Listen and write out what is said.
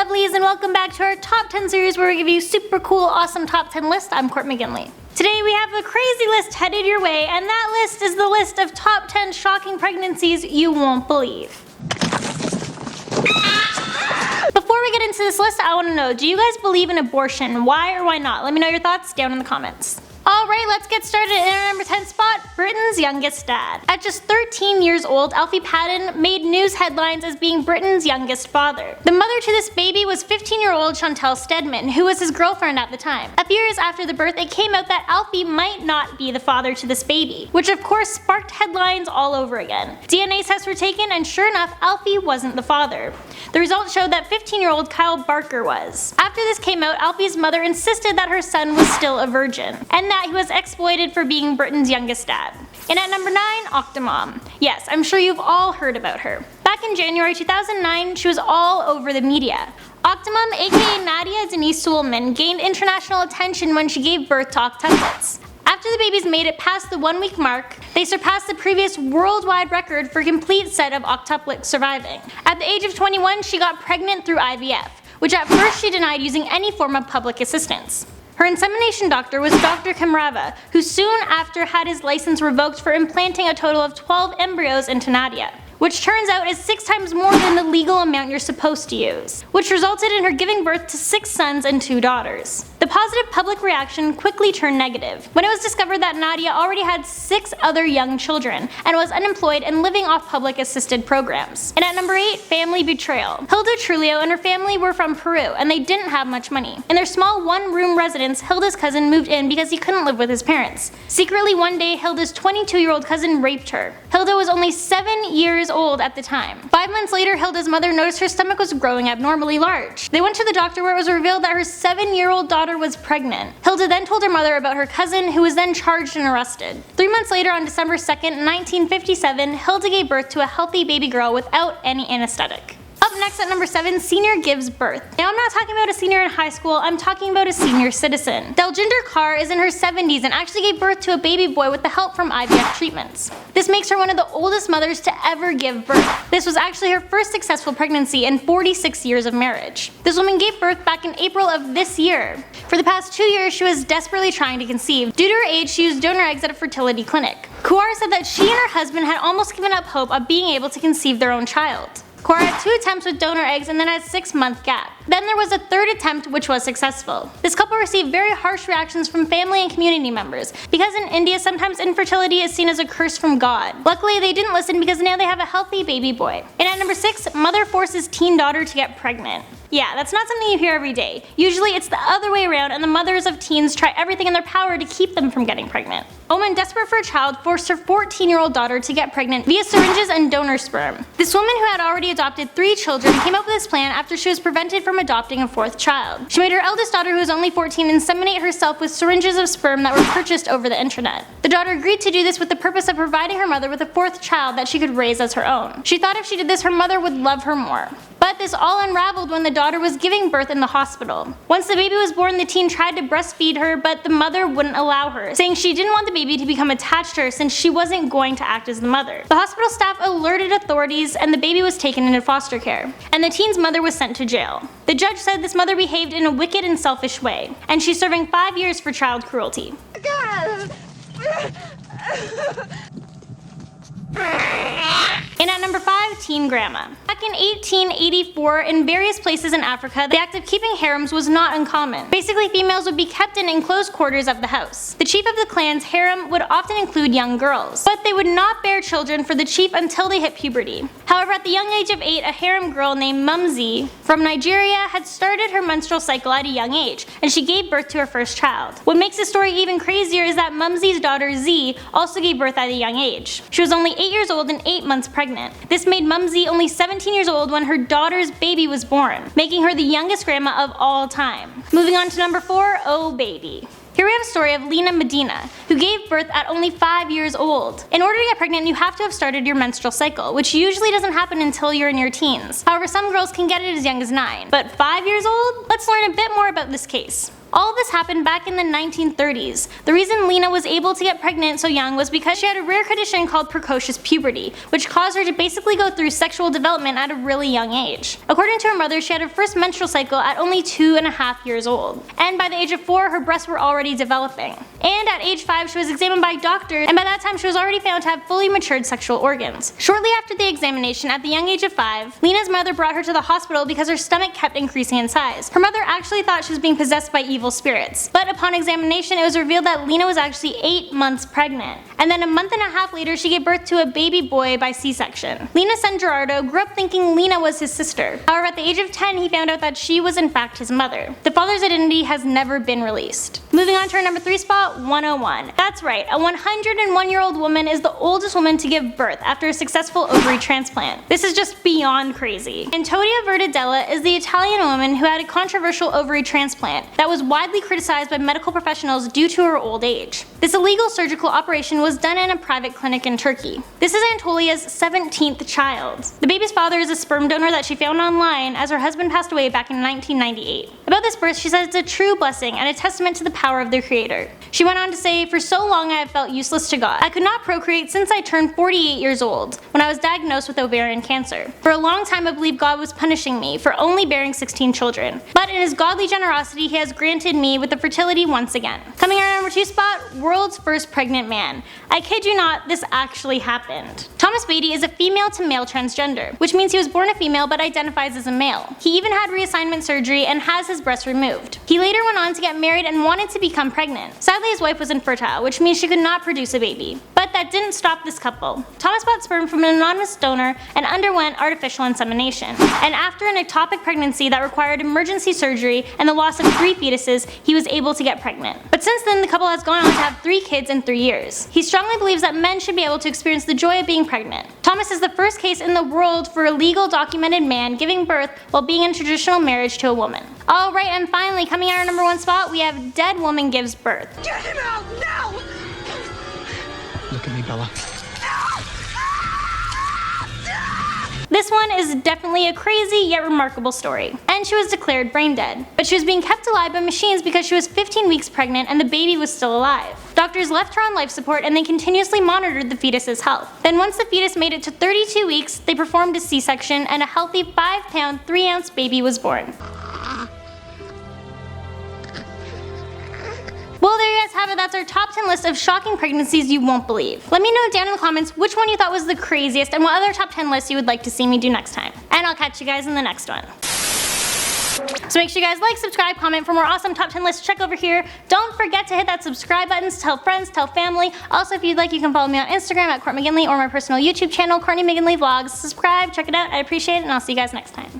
lovelies, and welcome back to our top 10 series where we give you super cool, awesome top 10 list. I'm Court McGinley. Today we have a crazy list headed your way, and that list is the list of top 10 shocking pregnancies you won't believe. Before we get into this list, I want to know, do you guys believe in abortion? Why or why not? Let me know your thoughts down in the comments. Alright, let's get started. In our number 10 spot, Britain's youngest dad. At just 13 years old, Alfie Paddon made news headlines as being Britain's youngest father. The mother to this baby was 15-year-old Chantel Stedman, who was his girlfriend at the time. A few years after the birth, it came out that Alfie might not be the father to this baby, which of course sparked headlines all over again. DNA tests were taken, and sure enough, Alfie wasn't the father. The results showed that 15-year-old Kyle Barker was. After this came out, Alfie's mother insisted that her son was still a virgin, and that he was exploited for being Britain's youngest dad. And at number 9, Octomom. Yes, I'm sure you've all heard about her. Back in January 2009, she was all over the media. Octomom, aka Nadia Denise Suleman, gained international attention when she gave birth to octuplets. After the babies made it past the 1-week mark, they surpassed the previous worldwide record for complete set of octuplets surviving. At the age of 21, she got pregnant through IVF, which at first she denied using any form of public assistance. Her insemination doctor was Dr. Kamrava, who soon after had his license revoked for implanting a total of 12 embryos into Nadia, which turns out is 6 times more than the legal amount you're supposed to use, which resulted in her giving birth to 6 sons and 2 daughters. The positive public reaction quickly turned negative when it was discovered that Nadia already had 6 other young children and was unemployed and living off public assisted programs. And at number 8, family betrayal. Hilda Trulio and her family were from Peru, and they didn't have much money. In their small 1-room residence, Hilda's cousin moved in because he couldn't live with his parents. Secretly one day, Hilda's 22-year-old cousin raped her. Hilda was only 7 years old at the time. 5 months later, Hilda's mother noticed her stomach was growing abnormally large. They went to the doctor, where it was revealed that her 7-year-old daughter was pregnant. Hilda then told her mother about her cousin, who was then charged and arrested. 3 months later, on December 2nd, 1957, Hilda gave birth to a healthy baby girl without any anesthetic. Up next at number 7, senior gives birth. Now I'm not talking about a senior in high school, I'm talking about a senior citizen. Daljinder Kaur is in her 70s and actually gave birth to a baby boy with the help from IVF treatments. This makes her one of the oldest mothers to ever give birth. This was actually her first successful pregnancy in 46 years of marriage. This woman gave birth back in April of this year. For the past 2 years, she was desperately trying to conceive. Due to her age, she used donor eggs at a fertility clinic. Kaur said that she and her husband had almost given up hope of being able to conceive their own child. Kaur had 2 attempts with donor eggs and then had a 6-month gap. Then there was a 3rd attempt, which was successful. This couple received very harsh reactions from family and community members, because in India sometimes infertility is seen as a curse from God. Luckily they didn't listen, because now they have a healthy baby boy. And at number 6, mother forces teen daughter to get pregnant. Yeah, that's not something you hear every day. Usually it's the other way around, and the mothers of teens try everything in their power to keep them from getting pregnant. A woman desperate for a child forced her 14-year-old daughter to get pregnant via syringes and donor sperm. This woman, who had already adopted 3 children, came up with this plan after she was prevented from adopting a 4th child. She made her eldest daughter, who was only 14, inseminate herself with syringes of sperm that were purchased over the internet. The daughter agreed to do this with the purpose of providing her mother with a 4th child that she could raise as her own. She thought if she did this, her mother would love her more. But this all unraveled when the daughter was giving birth in the hospital. Once the baby was born, the teen tried to breastfeed her, but the mother wouldn't allow her, saying she didn't want the baby to become attached to her since she wasn't going to act as the mother. The hospital staff alerted authorities, and the baby was taken into foster care, and the teen's mother was sent to jail. The judge said this mother behaved in a wicked and selfish way, and she's serving 5 years for child cruelty. And at number 5, teen grandma. Back in 1884, in various places in Africa, the act of keeping harems was not uncommon. Basically, females would be kept in enclosed quarters of the house. The chief of the clan's harem would often include young girls, but they would not bear children for the chief until they hit puberty. However, at the young age of 8, a harem girl named Mumsy from Nigeria had started her menstrual cycle at a young age, and she gave birth to her first child. What makes this story even crazier is that Mumsy's daughter Z also gave birth at a young age. She was only 8 years old and 8 months pregnant. This made Mumsy only 17 years old when her daughter's baby was born, making her the youngest grandma of all time. Moving on to number 4, oh baby. Here we have a story of Lena Medina, who gave birth at only 5 years old. In order to get pregnant, you have to have started your menstrual cycle, which usually doesn't happen until you're in your teens. However, some girls can get it as young as 9. But 5 years old? Let's learn a bit more about this case. All of this happened back in the 1930s. The reason Lena was able to get pregnant so young was because she had a rare condition called precocious puberty, which caused her to basically go through sexual development at a really young age. According to her mother, she had her first menstrual cycle at only 2.5 years old. And by the age of 4, her breasts were already developing. And at age 5, she was examined by a doctor, and by that time she was already found to have fully matured sexual organs. Shortly after the examination, at the young age of 5, Lena's mother brought her to the hospital because her stomach kept increasing in size. Her mother actually thought she was being possessed by evil spirits, but upon examination it was revealed that Lena was actually 8 months pregnant. And then a month and a half later she gave birth to a baby boy by C-section. Lena's son Gerardo grew up thinking Lena was his sister. However, at the age of 10 he found out that she was in fact his mother. The father's identity has never been released. Moving on to our number 3 spot, 101. That's right, a 101-year-old woman is the oldest woman to give birth after a successful ovary transplant. This is just beyond crazy. Antonia Verdadella is the Italian woman who had a controversial ovary transplant that was widely criticized by medical professionals due to her old age. This illegal surgical operation was done in a private clinic in Turkey. This is Antonia's 17th child. The baby's father is a sperm donor that she found online as her husband passed away back in 1998. About this birth, she says it's a true blessing and a testament to the power of their creator. She went on to say, "For so long I have felt useless to God. I could not procreate since I turned 48 years old, when I was diagnosed with ovarian cancer. For a long time I believed God was punishing me for only bearing 16 children. But in his godly generosity he has granted me with the fertility once again." Coming in at number 2 spot, world's first pregnant man. I kid you not, this actually happened. Thomas Beatty is a female to male transgender, which means he was born a female but identifies as a male. He even had reassignment surgery and has his breasts removed. He later went on to get married and wanted to become pregnant. Sadly, his wife was infertile, which means she could not produce a baby. But that didn't stop this couple. Thomas bought sperm from an anonymous donor and underwent artificial insemination. And after an ectopic pregnancy that required emergency surgery and the loss of 3 fetuses, he was able to get pregnant. But since then, the couple has gone on to have 3 kids in 3 years. He strongly believes that men should be able to experience the joy of being pregnant. Thomas is the first case in the world for a legal documented man giving birth while being in traditional marriage to a woman. Alright, and finally, coming at our number 1 spot, we have dead woman gives birth. Get him out now! Look at me, Bella. This one is definitely a crazy yet remarkable story, and she was declared brain dead. But she was being kept alive by machines because she was 15 weeks pregnant and the baby was still alive. Doctors left her on life support and they continuously monitored the fetus's health. Then once the fetus made it to 32 weeks, they performed a C-section and a healthy 5-pound, 3-ounce baby was born. Well, there you guys have it. That's our top 10 list of shocking pregnancies you won't believe. Let me know down in the comments which one you thought was the craziest and what other top 10 lists you would like to see me do next time. And I'll catch you guys in the next one. So make sure you guys like, subscribe, comment for more awesome top 10 lists. Check over here. Don't forget to hit that subscribe button to tell friends, tell family. Also, if you'd like, you can follow me on Instagram at Court McGinley or my personal YouTube channel, Courtney McGinley Vlogs. Subscribe, check it out. I appreciate it, and I'll see you guys next time.